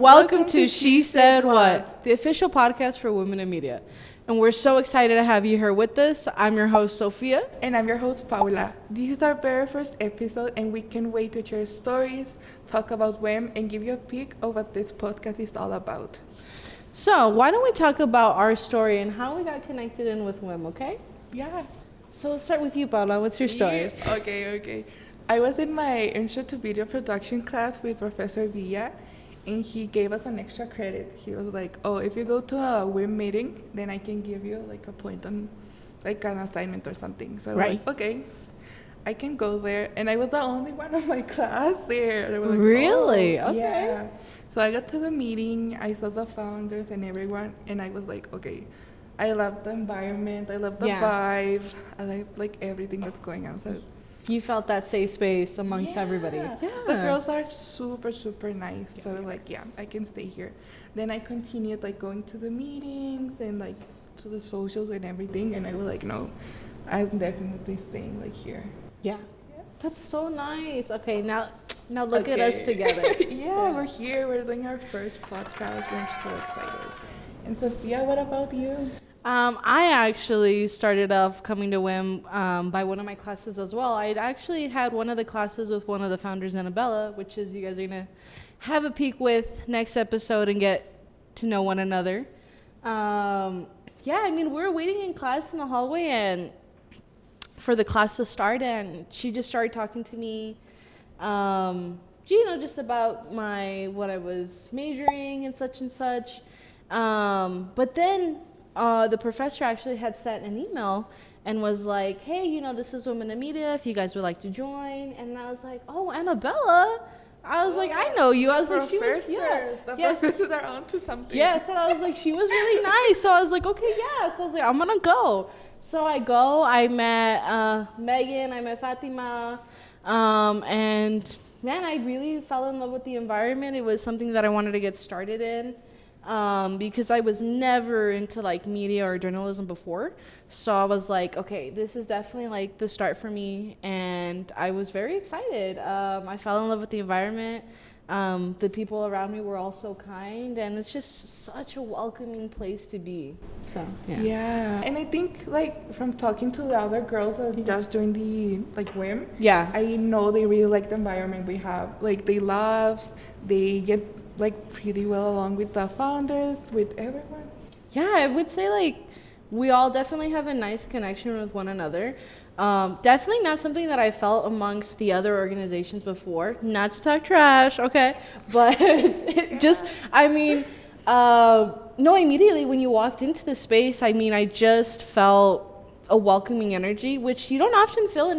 Welcome to She Said What, the official podcast for women in media. And we're so excited to have you here with us. I'm your host, Sophia. And I'm your host, Paula. This is our very first episode, and we can't wait to share stories, talk about WEM, and give you a peek of what this podcast is all about. So, why don't we talk about our story and how we got connected in with WEM, okay? Yeah. So, let's start with you, Paula. What's your story? Yeah. Okay. I was in my intro to video production class with Professor Villa, and he gave us an extra credit. He was like, oh, if you go to a WIM meeting, then I can give you like a point on like an assignment or something. So I was like, okay, I can go there. And I was the only one of my class there. I was like, really? Oh, okay. Yeah. So I got to the meeting, I saw the founders and everyone, and I was like, okay, I love the environment, I love the vibe, I like everything that's going on. So you felt that safe space amongst everybody. Yeah. The girls are super nice. So like, yeah, I can stay here. Then I continued like going to the meetings and like to the socials and everything. And I was like, no, I'm definitely staying like here. Yeah. That's so nice. Okay, now look at us together. Yeah, we're here. We're doing our first podcast. We're so excited. And Sophia, what about you? I actually started off coming to WIM by one of my classes as well. I'd actually had one of the classes with one of the founders, Annabella, which is you guys are going to have a peek with next episode and get to know one another. We were waiting in class in the hallway and for the class to start, and she just started talking to me, just about what I was majoring and such. But then the professor actually had sent an email and was like, hey, this is Women in Media, if you guys would like to join. And I was like, oh, Annabella. I was like, I know you. I was like, she was, professors are on to something. Yes, and I was like, she was really nice. So I was like, okay, yeah. So I was like, I'm going to go. So I go. I met Megan. I met Fatima. And, man, I really fell in love with the environment. It was something that I wanted to get started in. Because I was never into like media or journalism before. So I was like, okay, this is definitely like the start for me. And I was very excited. I fell in love with the environment. The people around me were all so kind, and it's just such a welcoming place to be. So, yeah. And I think like from talking to the other girls that just joined the like WIM, I know they really like the environment we have. Like they get like pretty well along with the founders, with everyone. Yeah, I would say like we all definitely have a nice connection with one another. Definitely not something that I felt amongst the other organizations before. Not to talk trash, okay? But immediately when you walked into the space, I just felt a welcoming energy, which you don't often feel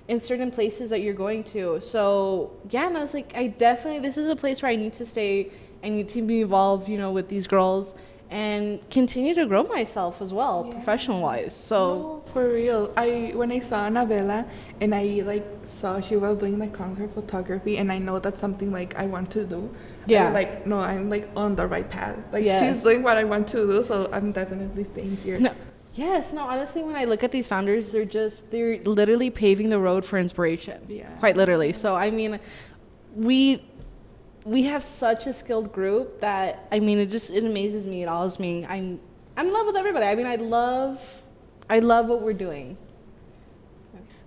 in certain places that you're going to. So yeah, and I was like, this is a place where I need to stay. I need to be involved, with these girls and continue to grow myself as well, professional wise. So for real, when I saw Annabella and I saw she was doing like concert photography, and I know that's something like I want to do. Yeah. I'm like on the right path. She's doing what I want to do, so I'm definitely staying here. No. Yes, no, honestly, when I look at these founders, they're literally paving the road for inspiration. Yeah. Quite literally. So, we have such a skilled group that, it amazes me. It awes me. I'm in love with everybody. I love what we're doing.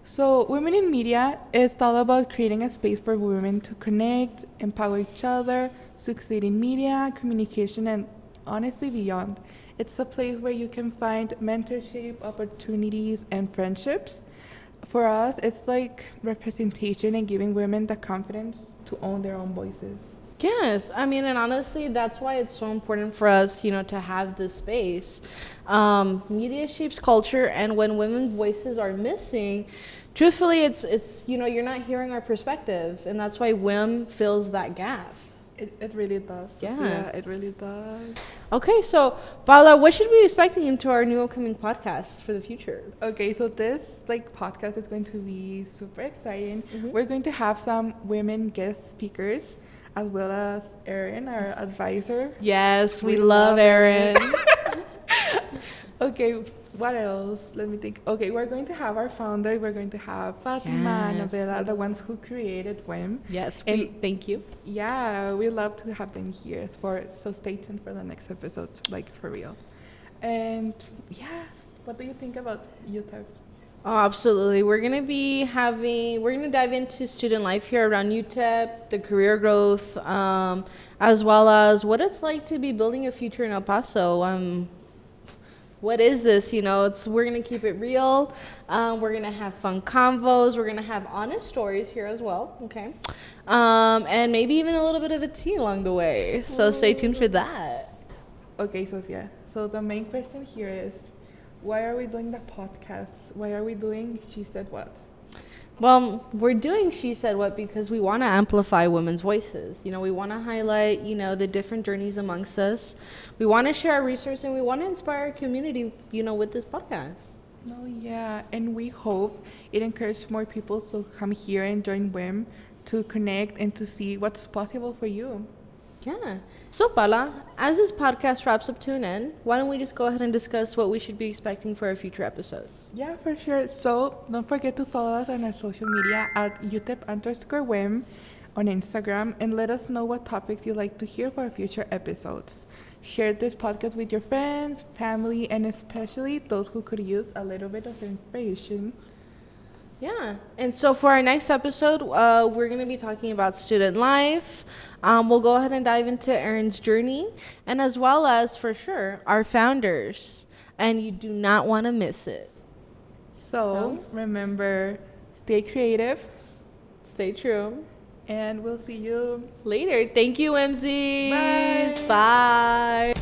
So, Women in Media is all about creating a space for women to connect, empower each other, succeed in media, communication, and honestly beyond. It's a place where you can find mentorship, opportunities, and friendships. For us, it's like representation and giving women the confidence to own their own voices. Yes, and honestly, that's why it's so important for us, to have this space. Media shapes culture, and when women's voices are missing, truthfully, it's you're not hearing our perspective, and that's why WIM fills that gap. It really does. Yeah, it really does. Okay, so Paula, what should we be expecting into our new upcoming podcast for the future? Okay, so this podcast is going to be super exciting. Mm-hmm. We're going to have some women guest speakers, as well as Erin, our advisor. Yes, we love Erin. Okay, What else? Let me think. Okay, we're going to have our founder. We're going to have Fatima and Yes. Novella, the ones who created WIM. Yes, And thank you. yeah, we love to have them here. So stay tuned for the next episode, like for real. And yeah, what do you think about UTEP? Oh, absolutely. We're gonna dive into student life here around UTEP, the career growth, as well as what it's like to be building a future in El Paso. What is this? We're gonna keep it real. We're gonna have fun convos. We're gonna have honest stories here as well. Okay, and maybe even a little bit of a tea along the way. So stay tuned for that. Okay, Sophia. So the main question here is, why are we doing the podcast? Why are we doing She Said What? Well, we're doing She Said What because we want to amplify women's voices. We want to highlight, the different journeys amongst us. We want to share our resource and we want to inspire our community, with this podcast. Oh, yeah. And we hope it encourages more people to come here and join WIM to connect and to see what's possible for you. Yeah. So, Paula, as this podcast wraps up to an end, why don't we just go ahead and discuss what we should be expecting for our future episodes? Yeah, for sure. So don't forget to follow us on our social media at UTEP_WIM on Instagram and let us know what topics you'd like to hear for our future episodes. Share this podcast with your friends, family, and especially those who could use a little bit of inspiration. Yeah. And so for our next episode, we're going to be talking about student life. We'll go ahead and dive into Erin's journey and as well as, for sure, our founders. And you do not want to miss it. So remember, stay creative. Stay true. And we'll see you Later. Thank you, MZs. Bye. Bye.